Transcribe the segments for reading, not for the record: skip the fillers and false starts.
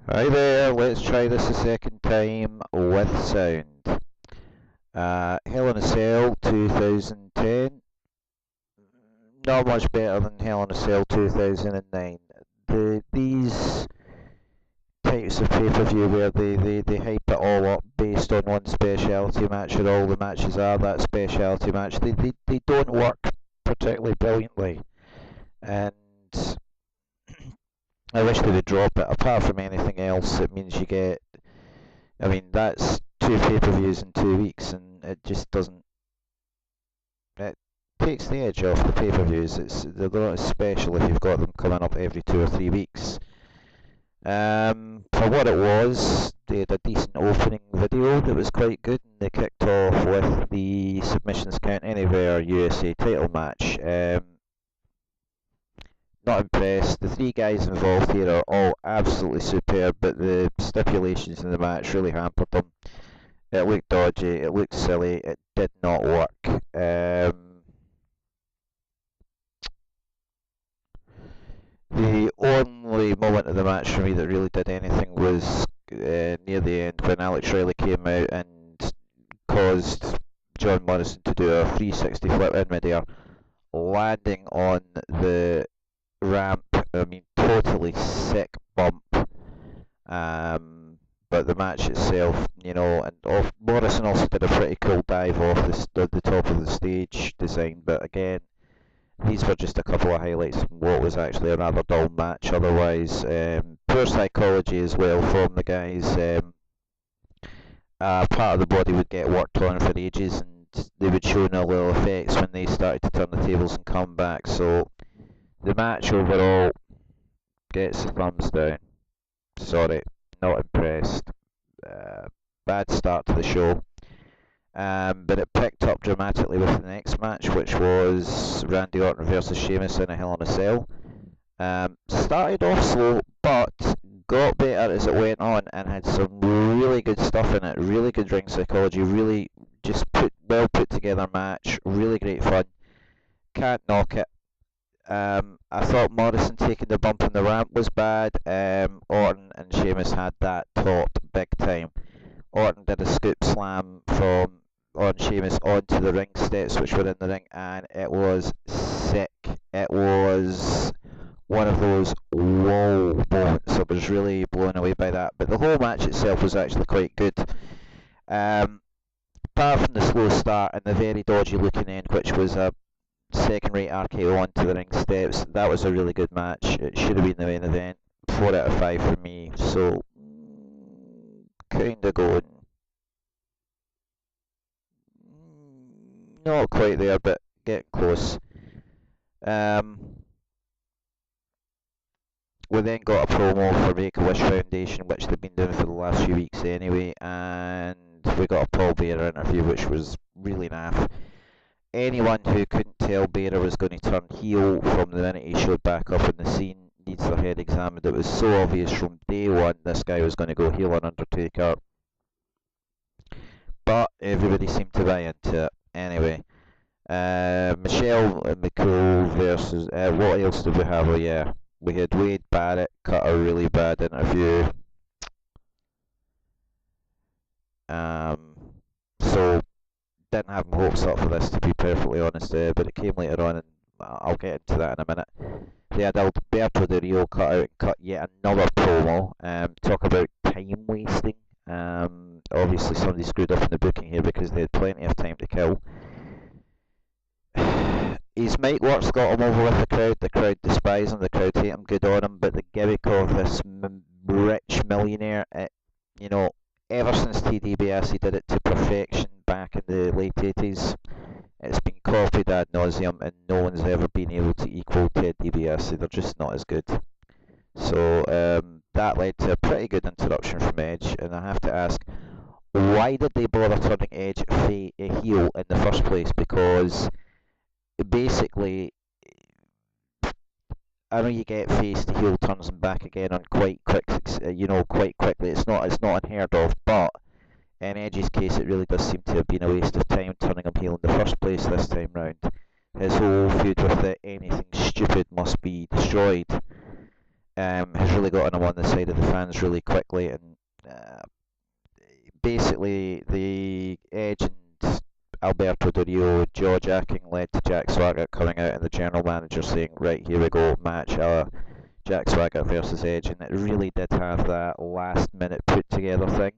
Hi there, let's try this a second time with sound. Hell in a Cell 2010, not much better than Hell in a Cell 2009. These types of pay-per-view where they hype it all up based on one speciality match and all the matches are that speciality match, they don't work particularly brilliantly. And I wish they would drop it. Apart from anything else, it means you get, I mean, that's two pay-per-views in 2 weeks, and it just doesn't. It takes the edge off the pay-per-views. They're not as special if you've got them coming up every 2 or 3 weeks. For what it was, they had a decent opening video that was quite good, and they kicked off with the Submissions Count Anywhere USA title match. Not impressed. The three guys involved here are all absolutely superb, but the stipulations in the match really hampered them. It looked dodgy, it looked silly, it did not work. The only moment of the match for me that really did anything was near the end when Alex Riley came out and caused John Morrison to do a 360 flip in midair, landing on the ramp. I mean, totally sick bump. But the match itself, and Morrison also did a pretty cool dive off the top of the stage design. But again, these were just a couple of highlights from what was actually a rather dull match. Otherwise, poor psychology as well from the guys. Part of the body would get worked on for ages, and they would show no little effects when they started to turn the tables and come back. So the match overall gets a thumbs down. Sorry, not impressed. Bad start to the show. But it picked up dramatically with the next match, which was Randy Orton versus Sheamus in a Hell in a Cell. Started off slow, but got better as it went on and had some really good stuff in it. Really good ring psychology, really just well put together match, really great fun. Can't knock it. I thought Morrison taking the bump on the ramp was bad. Orton and Sheamus had that top big time. Orton did a scoop slam on Sheamus onto the ring steps which were in the ring, and it was sick. It was one of those whoa moments. I was really blown away by that. But the whole match itself was actually quite good. Apart from the slow start and the very dodgy looking end, which was a second-rate RKO onto the ring steps, that was a really good match. It should have been the main event. 4 out of 5 for me. So kinda going. Not quite there, but getting close. We then got a promo for Make-A-Wish Foundation, which they've been doing for the last few weeks anyway, and we got a Paul Bearer interview, which was really naff. Anyone who couldn't tell Bearer was going to turn heel from the minute he showed back up in the scene needs their head examined. It was so obvious from day one this guy was going to go heel on Undertaker. But everybody seemed to buy into it. Anyway, Michelle McCool versus, what else did we have? Oh yeah, we had Wade Barrett cut a really bad interview. So didn't have my hopes up for this, to be perfectly honest, but it came later on, and I'll get into that in a minute. They had Alberto Del Rio cut out and cut yet another promo. Talk about time wasting. Obviously somebody screwed up in the booking here because they had plenty of time to kill. His mic work's got him over with the crowd despise him, the crowd hate him, good on him, but the gimmick of this rich millionaire, ever since Ted DiBiase did it to perfection back in the late 80s, it's been copied ad nauseum, and no one's ever been able to equal Ted DiBiase. They're just not as good. So that led to a pretty good introduction from Edge, and I have to ask, why did they bother turning Edge heel in the first place? Because basically, I know you get face to heel turns and back again on quite quite quickly. It's not unheard of, but in Edge's case, it really does seem to have been a waste of time turning him heel in the first place this time round. His whole feud with the anything stupid must be destroyed has really gotten him on the side of the fans really quickly, and basically the Edge and Alberto Del Rio jaw-jacking led to Jack Swagger coming out and the general manager saying, right, here we go, match Jack Swagger versus Edge, and it really did have that last minute put together thing.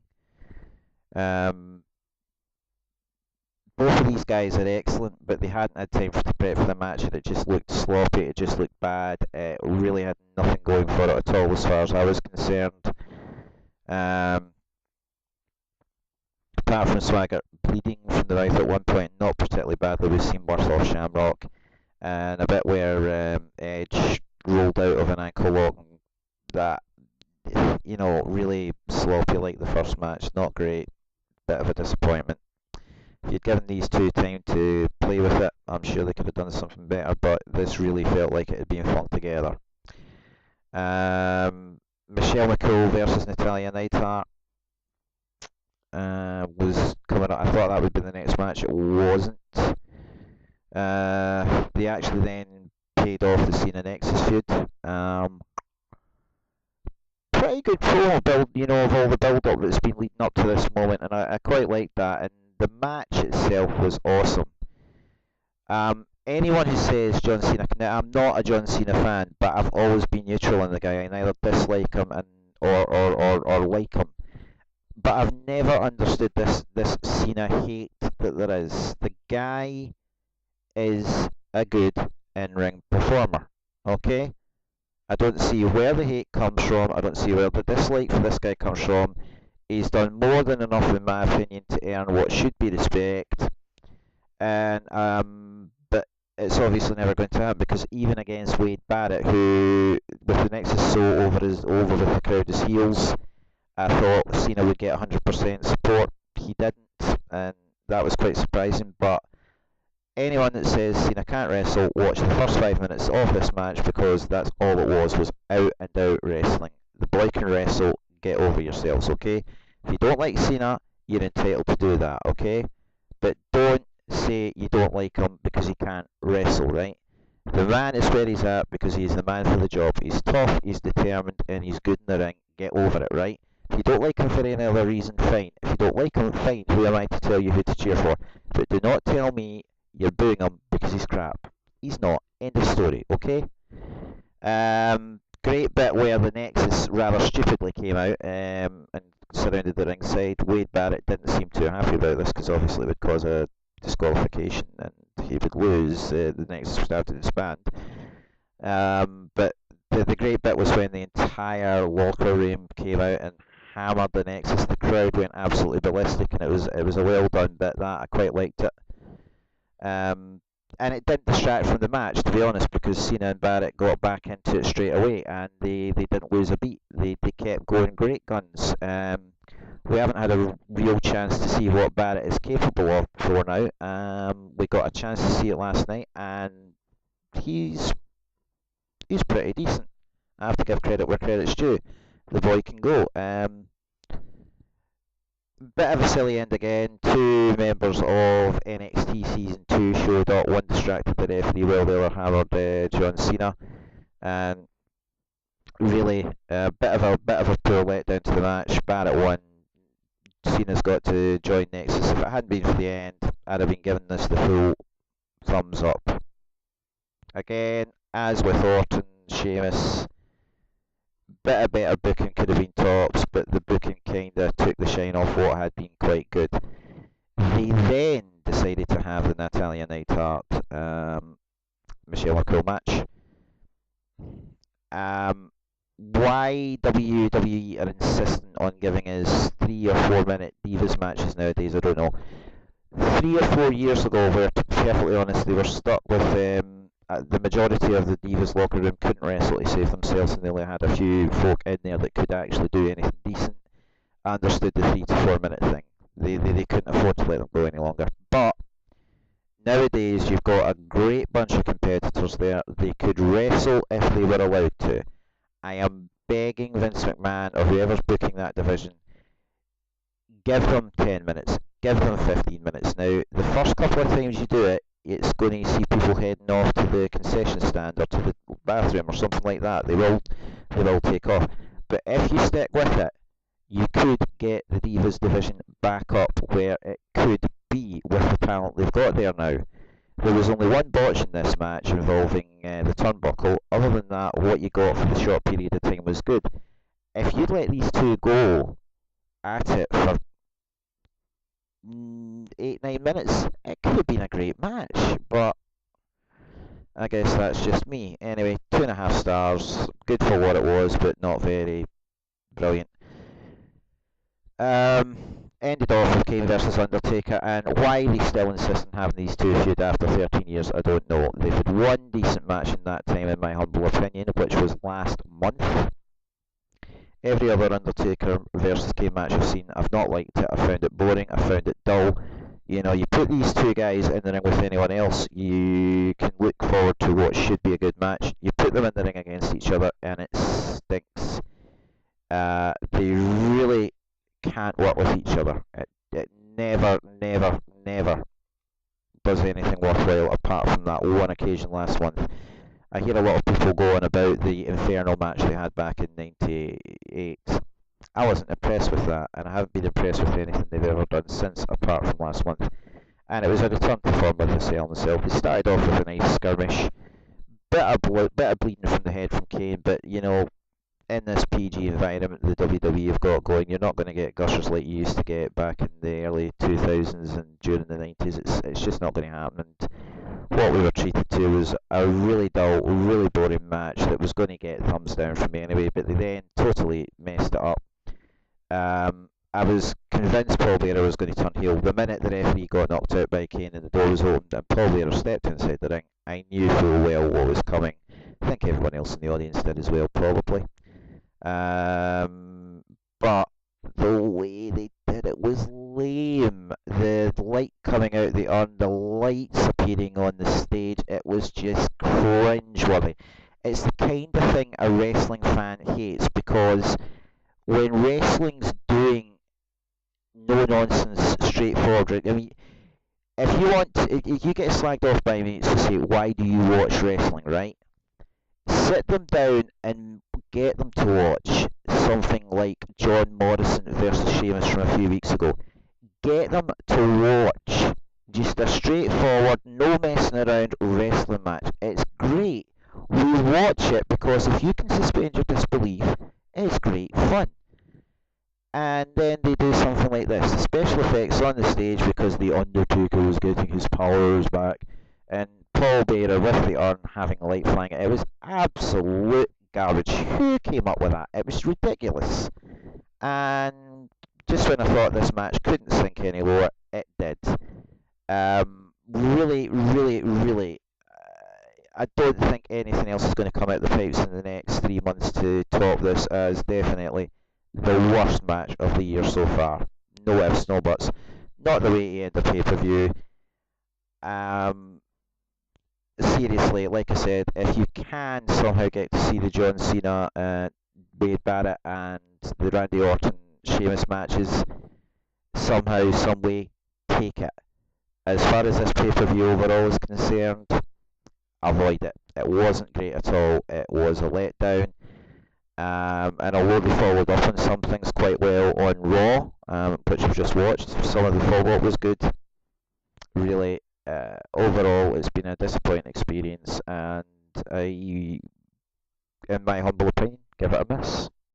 Both of these guys are excellent, but they hadn't had time to prep for the match, and it just looked sloppy, it just looked bad. It really had nothing going for it at all as far as I was concerned. Apart from Swagger bleeding from the right at one point, not particularly badly, we've seen worse off Shamrock, and a bit where Edge rolled out of an ankle lock, that, you know, really sloppy like the first match, not great, bit of a disappointment. If you'd given these two time to play with it, I'm sure they could have done something better, but this really felt like it had been flung together. Michelle McCool versus Natalya Neidhart was coming up. I thought that would be the next match. It wasn't. They actually then paid off the Cena Nexus feud. Pretty good promo build, you know, of all the build-up that's been leading up to this moment, and I quite liked that. And the match itself was awesome. Anyone who says John Cena, now I'm not a John Cena fan, but I've always been neutral on the guy. I neither dislike him or like him. But I've never understood this Cena hate that there is. The guy is a good in-ring performer, okay? I don't see where the hate comes from. I don't see where the dislike for this guy comes from. He's done more than enough, in my opinion, to earn what should be respect. And but it's obviously never going to happen, because even against Wade Barrett, who with the Nexus so over with the crowd as heels, I thought Cena would get 100% support. He didn't, and that was quite surprising. But anyone that says Cena can't wrestle, watch the first 5 minutes of this match, because that's all it was out and out wrestling. The boy can wrestle. Get over yourselves, okay? If you don't like Cena, you're entitled to do that, okay? But don't say you don't like him because he can't wrestle, right? The man is where he's at because he's the man for the job. He's tough, he's determined, and he's good in the ring. Get over it, right? If you don't like him for any other reason, fine. If you don't like him, fine. Who am I to tell you who to cheer for? But do not tell me you're booing him because he's crap. He's not. End of story, okay? Great bit where the Nexus rather stupidly came out and surrounded the ringside. Wade Barrett didn't seem too happy about this because obviously it would cause a disqualification and he would lose. The Nexus would have to disband. But the great bit was when the entire locker room came out and hammered the Nexus. The crowd went absolutely ballistic, and it was a well done bit. That I quite liked it. And it didn't distract from the match, to be honest, because Cena and Barrett got back into it straight away, and they didn't lose a beat. They kept going great guns. We haven't had a real chance to see what Barrett is capable of before now. We got a chance to see it last night, and he's pretty decent. I have to give credit where credit's due. The boy can go. Bit of a silly end again. Two members of NXT Season 2 showed up. One distracted the referee while they were hammered John Cena. And really, bit of a poor letdown to the match. Barrett won. Cena's got to join Nexus. If it hadn't been for the end, I'd have been giving this the full thumbs up. Again, as with Orton, Sheamus, bit of better booking could have been tops, but the booking kinda took the shine off what had been quite good. They then decided to have the Natalya Neidhart Michelle McCool match. Why WWE are insistent on giving us 3 or 4 minute Divas matches nowadays, I don't know. 3 or 4 years ago, where, to be perfectly honest, they were stuck with the majority of the Divas locker room couldn't wrestle to save themselves, and they only had a few folk in there that could actually do anything decent. I understood the 3 to 4 minute thing. They couldn't afford to let them go any longer. But nowadays you've got a great bunch of competitors there. They could wrestle if they were allowed to. I am begging Vince McMahon or whoever's booking that division, give them 10 minutes, give them 15 minutes. Now, the first couple of times you do it, it's going to see people heading off to the concession stand or to the bathroom or something like that. They will take off. But if you stick with it, you could get the Divas division back up where it could be with the talent they've got there now. There was only one botch in this match involving the turnbuckle. Other than that, what you got for the short period of time was good. If you'd let these two go at it for 8-9 minutes, it could have been a great match, but I guess that's just me. Anyway, 2.5 stars, good for what it was, but not very brilliant. Ended off with Kane versus Undertaker, and why they still insist on having these two feud after 13 years, I don't know. They've had one decent match in that time, in my humble opinion, which was last month. Every other Undertaker versus Kane match I've seen, I've not liked it. I found it boring. I found it dull. You know, you put these two guys in the ring with anyone else, you can look forward to what should be a good match. You put them in the ring against each other, and it stinks. They really can't work with each other. It never does anything worthwhile apart from that one occasion last month. I hear a lot of people going about the Inferno match they had back in '98. I wasn't impressed with that, and I haven't been impressed with anything they've ever done since, apart from last month. And it was a return to form by the Hell in a Cell. They started off with a nice skirmish, bit of bleeding from the head from Kane, but you know, in this PG environment the WWE have got going, you're not going to get gushers like you used to get back in the early 2000s and during the 90s. It's just not going to happen. And what we were treated to was a really dull, really boring match that was going to get thumbs down from me anyway, but they then totally messed it up. I was convinced Paul Bearer was going to turn heel. The minute the referee got knocked out by Kane and the door was opened and Paul Bearer stepped inside the ring, I knew full well what was coming. I think everyone else in the audience did as well, probably. But the way they did it was lame. The light coming out the urn, the lights appearing on the stage, it was just cringe-worthy. It's the kind of thing a wrestling fan hates, because when wrestling's doing no-nonsense, straightforward, I mean, if you get slagged off by me to say, why do you watch wrestling, right? Sit them down and get them to watch something like John Morrison versus Sheamus from a few weeks ago. Get them to watch just a straightforward, no messing around wrestling match. It's great. We watch it because if you can suspend your disbelief, it's great fun. And then they do something like this. The special effects on the stage because the Undertaker was getting his powers back, and Paul Bearer with the urn having a light flying. It was absolute garbage. Who came up with that? It was ridiculous. And just when I thought this match couldn't sink any lower, it did. Really, I don't think anything else is going to come out the pipes in the next 3 months to top this as definitely the worst match of the year so far. No ifs, no buts. Not the way to end a pay-per-view. Seriously, like I said, if you can somehow get to see the John Cena, Wade Barrett and the Randy Orton Sheamus matches, somehow, some way, take it. As far as this pay-per-view overall is concerned, avoid it. It wasn't great at all. It was a letdown. And although they followed up on some things quite well on Raw, which I've just watched, some of the follow-up was good. Really, overall, it's been a disappointing experience, and I, in my humble opinion, give it a miss.